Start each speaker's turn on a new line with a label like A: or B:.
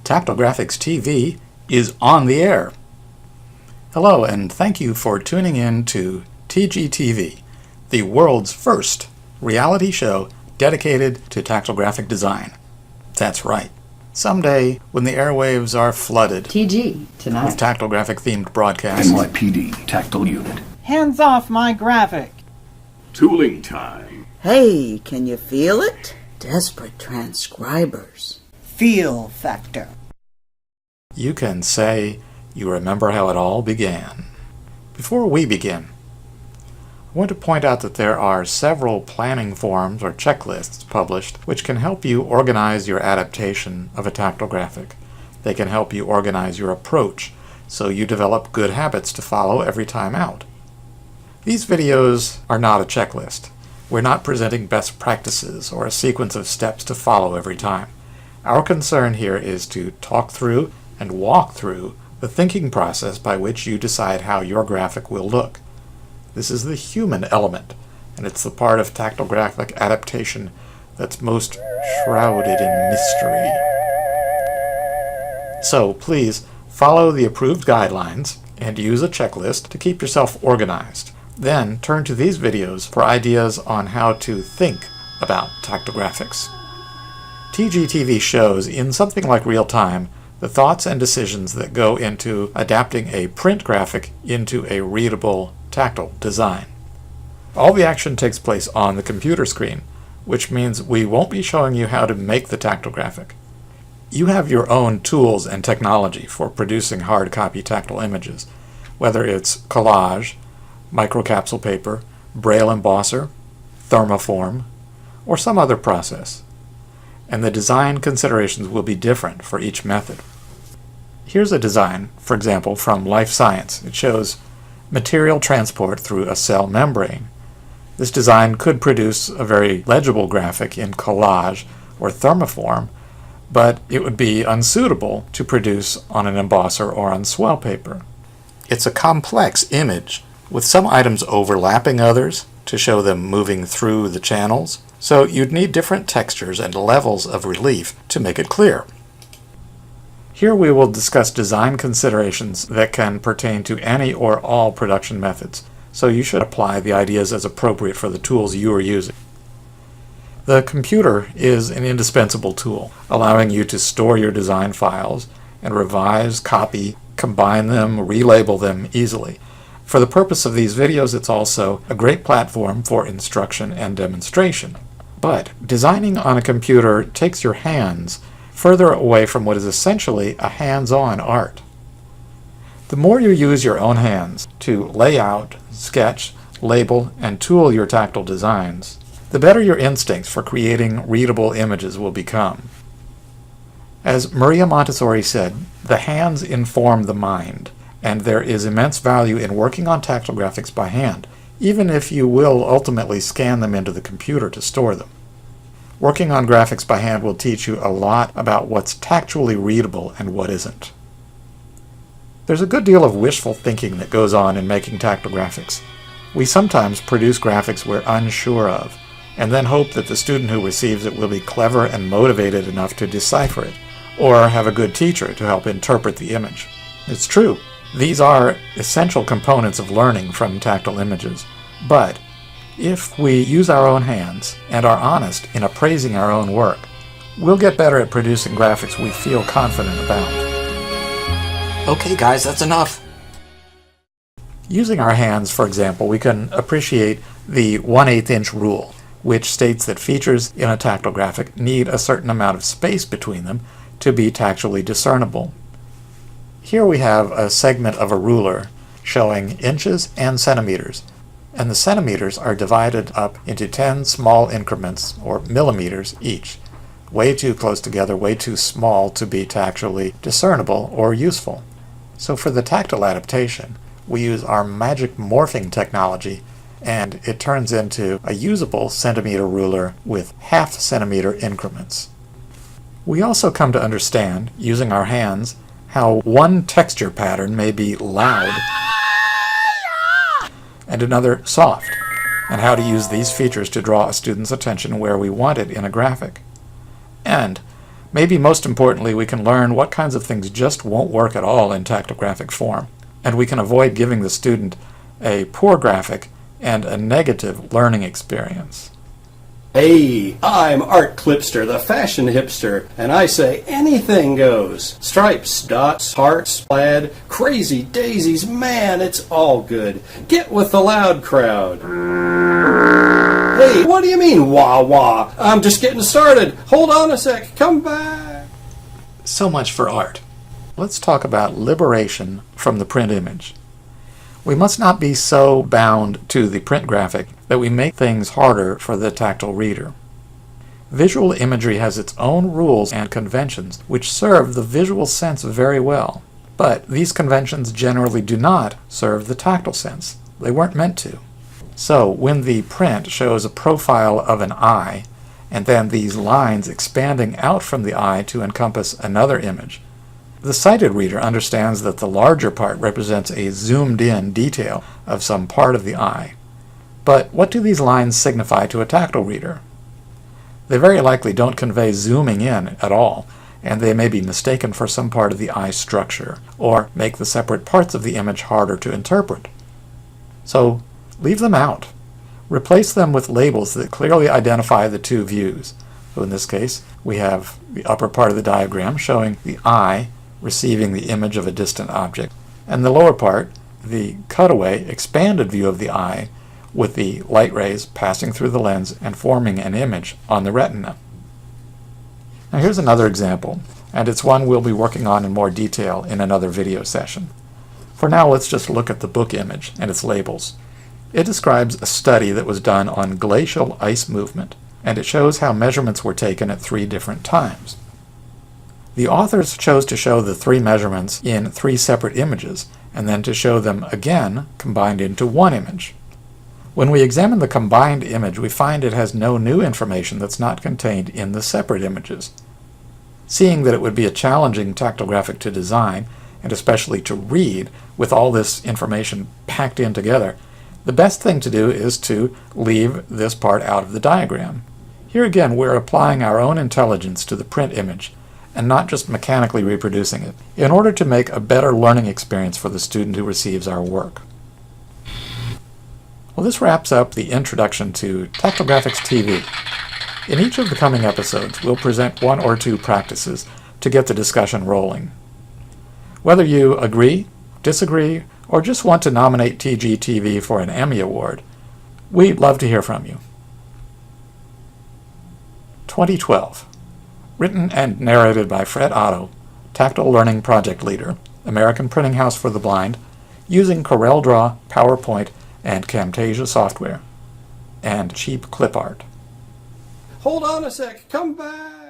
A: Tactile Graphics TV is on the air. Hello, and thank you for tuning in to TGTV, the world's first reality show dedicated to tactile graphic design. That's right. Someday, when the airwaves are flooded
B: TG tonight
A: with tactile graphic themed broadcasts,
C: NYPD Tactile Unit.
D: Hands off my graphic.
C: Tooling time.
E: Hey, can you feel it? Desperate transcribers.
D: Feel factor.
A: you can say you remember how it all began. Before we begin, I want to point out that there are several planning forms or checklists published which can help you organize your adaptation of a tactile graphic. They can help you organize your approach so you develop good habits to follow every time out. These videos are not a checklist. We're not presenting best practices or a sequence of steps to follow every time. Our concern here is to talk through and walk through the thinking process by which you decide how your graphic will look. This is the human element, and it's the part of tactile graphic adaptation that's most shrouded in mystery. So please follow the approved guidelines and use a checklist to keep yourself organized. Then turn to these videos for ideas on how to think about tactile graphics. TGTV shows in something like real time the thoughts and decisions that go into adapting a print graphic into a readable tactile design. All the action takes place on the computer screen, which means we won't be showing you how to make the tactile graphic. You have your own tools and technology for producing hard copy tactile images, whether it's collage, microcapsule paper, braille embosser, thermoform, or some other process. And the design considerations will be different for each method. Here's a design, for example, from Life Science. It shows material transport through a cell membrane. This design could produce a very legible graphic in collage or thermoform, but it would be unsuitable to produce on an embosser or on swell paper. It's a complex image, with some items overlapping others to show them moving through the channels, so you'd need different textures and levels of relief to make it clear. Here we will discuss design considerations that can pertain to any or all production methods, so you should apply the ideas as appropriate for the tools you are using. The computer is an indispensable tool, allowing you to store your design files and revise, copy, combine them, relabel them easily. For the purpose of these videos, it's also a great platform for instruction and demonstration. But designing on a computer takes your hands further away from what is essentially a hands-on art. The more you use your own hands to lay out, sketch, label, and tool your tactile designs, the better your instincts for creating readable images will become. As Maria Montessori said, the hands inform the mind, and there is immense value in working on tactile graphics by hand, even if you will ultimately scan them into the computer to store them. Working on graphics by hand will teach you a lot about what's tactually readable and what isn't. There's a good deal of wishful thinking that goes on in making tactile graphics. We sometimes produce graphics we're unsure of, and then hope that the student who receives it will be clever and motivated enough to decipher it, or have a good teacher to help interpret the image. It's true. These are essential components of learning from tactile images, but if we use our own hands and are honest in appraising our own work, we'll get better at producing graphics we feel confident about. Okay guys, that's enough. Using our hands, for example, we can appreciate the 1/8 inch rule, which states that features in a tactile graphic need a certain amount of space between them to be tactually discernible. Here we have a segment of a ruler showing inches and centimeters, and the centimeters are divided up into 10 small increments, or millimeters each, way too close together, way too small to be tactually discernible or useful. So for the tactile adaptation, we use our magic morphing technology, and it turns into a usable centimeter ruler with half-centimeter increments. We also come to understand, using our hands, how one texture pattern may be loud and another soft, and how to use these features to draw a student's attention where we want it in a graphic. And Maybe most importantly, we can learn what kinds of things just won't work at all in tactographic form, and we can avoid giving the student a poor graphic and a negative learning experience.
B: Hey, I'm Art Clipster, the fashion hipster, and I say anything goes. Stripes, dots, hearts, plaid, crazy daisies, man, it's all good. Get with the loud crowd. Hey, what do you mean, wah wah? I'm just getting started. Hold on a sec, come back.
A: So much for art. Let's talk about liberation from the print image. We must not be so bound to the print graphic that we make things harder for the tactile reader. Visual imagery has its own rules and conventions which serve the visual sense very well, but these conventions generally do not serve the tactile sense. They weren't meant to. So when the print shows a profile of an eye, and then these lines expanding out from the eye to encompass another image, the sighted reader understands that the larger part represents a zoomed-in detail of some part of the eye. But what do these lines signify to a tactile reader? They very likely don't convey zooming in at all, and they may be mistaken for some part of the eye structure, or make the separate parts of the image harder to interpret. So leave them out. Replace them with labels that clearly identify the two views. So in this case, we have the upper part of the diagram showing the eye receiving the image of a distant object, and the lower part, the cutaway, expanded view of the eye with the light rays passing through the lens and forming an image on the retina. Now here's another example, and it's one we'll be working on in more detail in another video session. For now, let's just look at the book image and its labels. It describes a study that was done on glacial ice movement, and it shows how measurements were taken at 3 different times. The authors chose to show the 3 measurements in 3 separate images, and then to show them again combined into one image. When we examine the combined image, we find it has no new information that's not contained in the separate images. Seeing that it would be a challenging tactile graphic to design, and especially to read, with all this information packed in together, the best thing to do is to leave this part out of the diagram. Here again, we're applying our own intelligence to the print image, and not just mechanically reproducing it, in order to make a better learning experience for the student who receives our work. Well, this wraps up the introduction to Tactile Graphics TV. In each of the coming episodes, we'll present 1 or 2 practices to get the discussion rolling. Whether you agree, disagree, or just want to nominate TGTV for an Emmy Award, we'd love to hear from you. 2012. Written and narrated by Fred Otto, Tactile Learning Project Leader, American Printing House for the Blind, using CorelDRAW, PowerPoint, and Camtasia software, and cheap clip art.
B: Hold on a sec, come back.